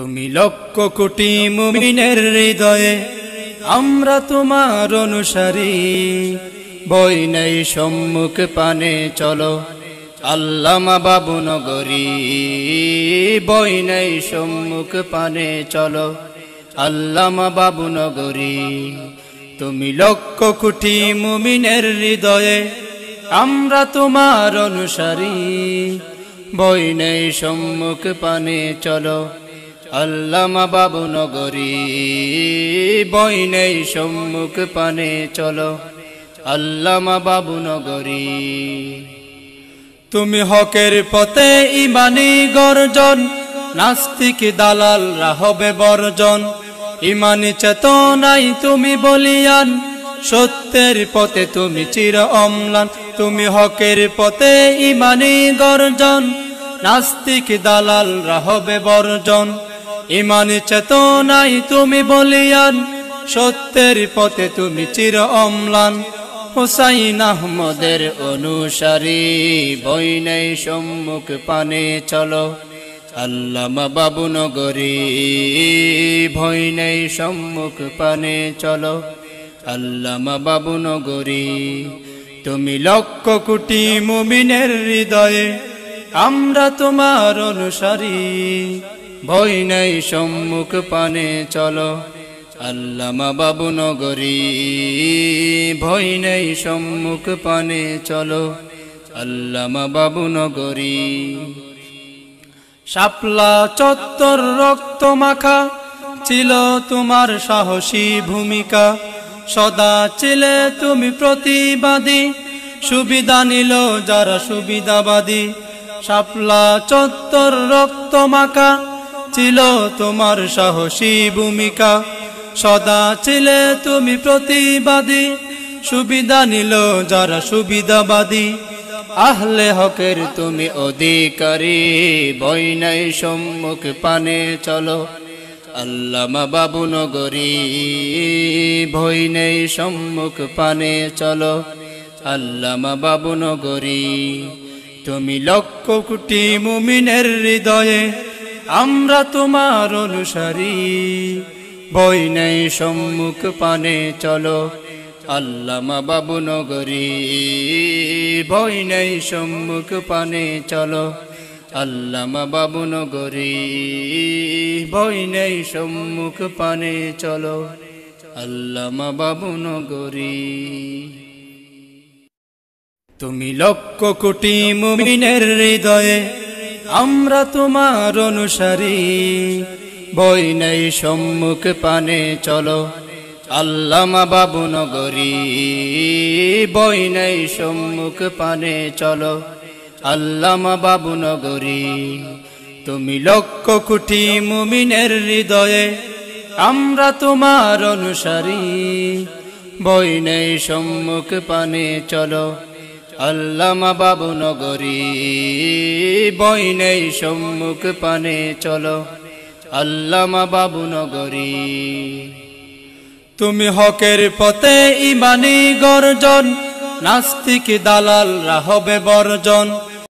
তুমি লক্ষ কোটি মুমিনের হৃদয়ে, আমরা তোমার অনুসারী। ভয় নাই সম্মুখ পানে চলো আল্লামা বাবু নগরী। ভয় নাই সম্মুখ পানে চলো আল্লামা বাবু নগরী। তুমি লক্ষ কোটি মুমিনের হৃদয়ে, আমরা তোমার অনুসারী। ভয় নাই সম্মুখ পানে চলো আল্লামা বাবু নগরী। ভয় নাই সম্মুখ পানে চলো আল্লামা বাবু নগরী। তুমি হকের পথে ইমানি গর্জন, নাস্তিক দালালরা হবে বর্জন। ইমানি চেতনাই তুমি বলিয়ান, সত্যের পথে তুমি চির অম্লান। তুমি হকের পথে ইমানি গর্জন, নাস্তিক দালালরা হবে বর্জন। ইমানি চেতনাই তুমি বলিয়ান, সত্যের পথে তুমি চির অম্লান। হুসাইন আহমদের অনুসারী, ভয় নাই সম্মুখ পানে চলো আল্লামা বাবু নগরী। ভয় নাই সম্মুখ পানে চলো আল্লামা বাবু নগরী। তুমি লক্ষ কোটি মুমিনের হৃদয়ে, আমরা তোমার অনুসারী। ভয় নাই সম্মুখ পানে চলো আল্লামা বাবু নগরী। ভয় নাই সম্মুখ পানে চলো আল্লামা বাবু নগরী। শাপলা চত্বর রক্ত মাখা ছিল তোমার সাহসী ভূমিকা। সদা ছিলে তুমি প্রতিবাদী, সুবিধা নিল যারা সুবিধাবাদী। শাপলা চত্বর রক্ত মাখা ছিল তোমার সাহসী ভূমিকা। সদা ছিলে তুমি প্রতিবাদী, সুবিধা নিল যারা সুবিধাবাদী। আহলে হকের তুমি অধিকারী, ভয় নাই সম্মুখ পানে চলো আল্লামা বাবু নগরী। ভয় নাই সম্মুখ পানে চলো আল্লামা বাবু নগরী। তুমি লক্ষ কোটি মুমিনের হৃদয়ে, আমরা তোমার অনুসারী। ভয় নাই সম্মুখ পানে চলো আল্লামা বাবু নগরী। ভয় নাই সম্মুখ পানে চলো আল্লামা বাবু নগরী। ভয় নাই সম্মুখ পানে চলো আল্লামা বাবু নগরী। তুমি লক্ষ কোটি মুমিনের হৃদয়ে, আমরা তোমার অনুসারী। ভয় নাই সম্মুখ পানে চলো আল্লামা বাবু নগরী। ভয় নাই সম্মুখ পানে চলো আল্লামা বাবু নগরী। তুমি লক্ষ কোটি মুমিনের হৃদয়ে, আমরা তোমার অনুসারী। ভয় নাই সম্মুখ পানে চলো আল্লামা বাবু নগরী। ভয় নাই সম্মুখ পানে চলো আল্লামা বাবু নগরী। তুমি হকের পথে ইমানি গর্জন, নাস্তিক দালালরা হবে বর্জন।